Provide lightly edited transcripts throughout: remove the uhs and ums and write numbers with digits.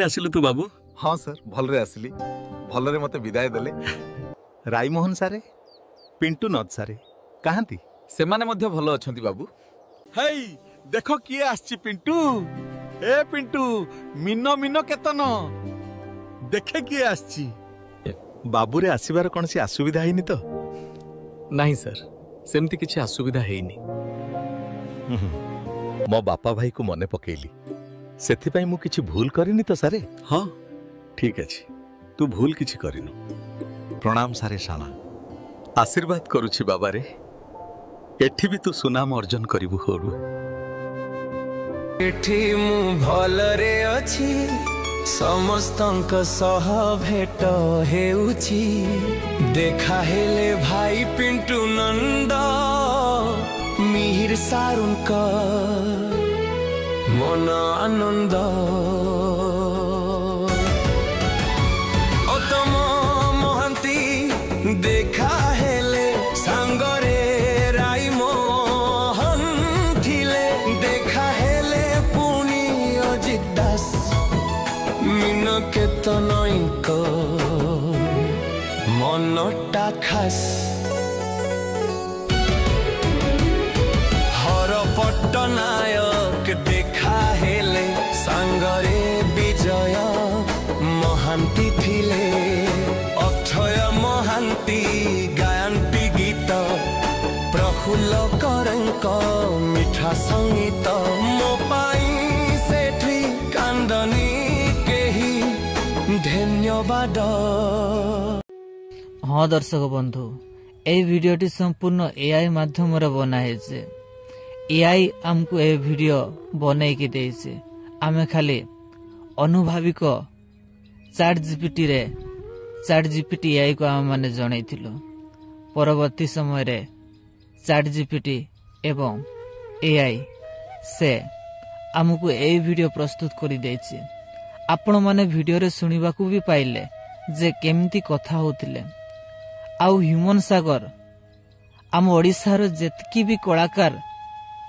आसिलु तू बाबू? हाँ सर भलरे आसिली भलरे मते विदाय देले। राईमोहन सारे पिंटू नद सारे कहांती से माने मध्य भल अछंती बाबू। हेई देखो किए आछि पिंटू। ए पिंटू मिनो मिनो केतन देखे किए आछि। बाबूरे आसीबार कौन सी असुविधा हैनी तो? नहीं सर सेमती किछि असुविधा हैनी। मो बापा भाई को मने पकेली सेथिपाई मु किछि भूल करिनी तो सारे? हाँ ठीक अछि तू भूल किछि करिनु। प्रणाम सारे साना आशीर्वाद करुछि बाबा रे। एठी भी तू सुनाम अर्जन करिबु होरु। एठी मु भलरे अछि समस्तंक सह भेट हेउछि। देखा हेले भाई पिंटू नंद मिहिर सारुंक मन आनंद। ओतम महांती देखा हेले सांगरे राई मोहन थिले। देखा हेले पुनी अजित दास मिन केतनईक मनटा खास। हर पट्टनायक देखा हेले सांगरे विजय महांती थिले। अक्षय महांती गायंती गीत प्रफुल्ल करंक मिठा संगीत। मो पाई सेठी कांदनी केही धन्यवाद। हाँ दर्शक बंधु ए भिडियोटी संपूर्ण एआई माध्यम बनाई। एआई आमको ए वीडियो बनई की देइछे। आमे खाली अनुभाविक चैट जीपीटी एआई को आम माने जणैथिलु। परवर्ती समय रे चैट जीपीटी एवं एआई से आमको ए वीडियो प्रस्तुत करी देइछे। आपण माने वीडियो रे सुनिबा को भी पाइले जे केमती कथा होतिले। आउ ह्यूमन सागर आम ओडिशार जेतकी भी कलाकार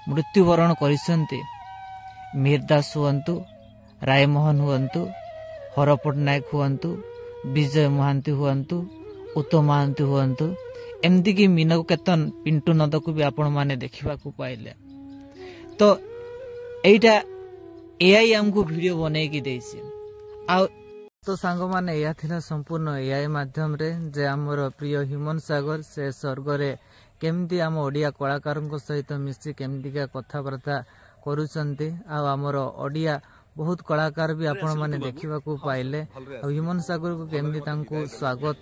मृत्युवरण करिसंती मीरदास हुअंतु रायमोहन हुअंतु हर पट्टनायक हुअंतु विजय महांती हुअंतु उत्तम महांती हुअंतु एमती कि मीनक केतन पिंटू नद को भी आपण माने देखिबा को पाइले। तो एटा एआई हमको वीडियो बने की देइছে। आ तो सांग माने या थिला संपूर्ण एआई माध्यम रे जे हमर प्रिय ह्यूमन सागर से स्वर्ग रे केमती आम ओडिया कलाकार सहित मिसी केमती का कथबार्ता करुचंती। आमर ओडिया बहुत कलाकार भी आपण माने देखिबा को पाइले। ह्यूमन सागर को केमती तांको स्वागत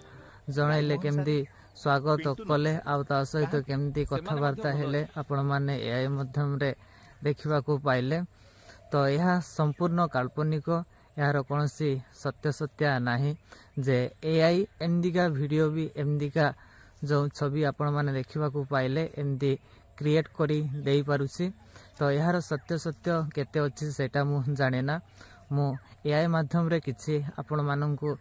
जणाइले केमती स्वागत कले आ सहित केमती कथबार्ता हेले आपण माने एआई माध्यम रे देखिबा को पाइले। तो यह संपूर्ण काल्पनिक यार कौन सी सत्य सत्या नहीं जे एआई एमदिका वीडियो भी एमदिका जो छवि आपण माने देखिबा को पाइले एमदी क्रिएट करी देई पारुछि। तो यार सत्य सत्य केते अछि सेटा मु जाने ना। मु एआई माध्यम रे किछि आपण माननकु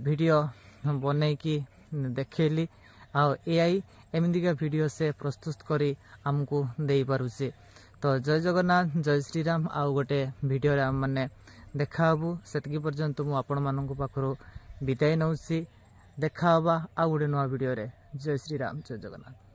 वीडियो बनै की देखेली। आ एआई एमदिका वीडियो से प्रस्तुत करी हमको देई पारुछि। तो जय जगन्नाथ जय श्री राम। आ गोटे वीडियो रे हम माने देखाबू सेतकी पर्यंत मु आपण माननकु पाखरो विदाय नउछि। देखा आ गोटे नवा वीडियो रे। जय श्री राम जय जगन्नाथ।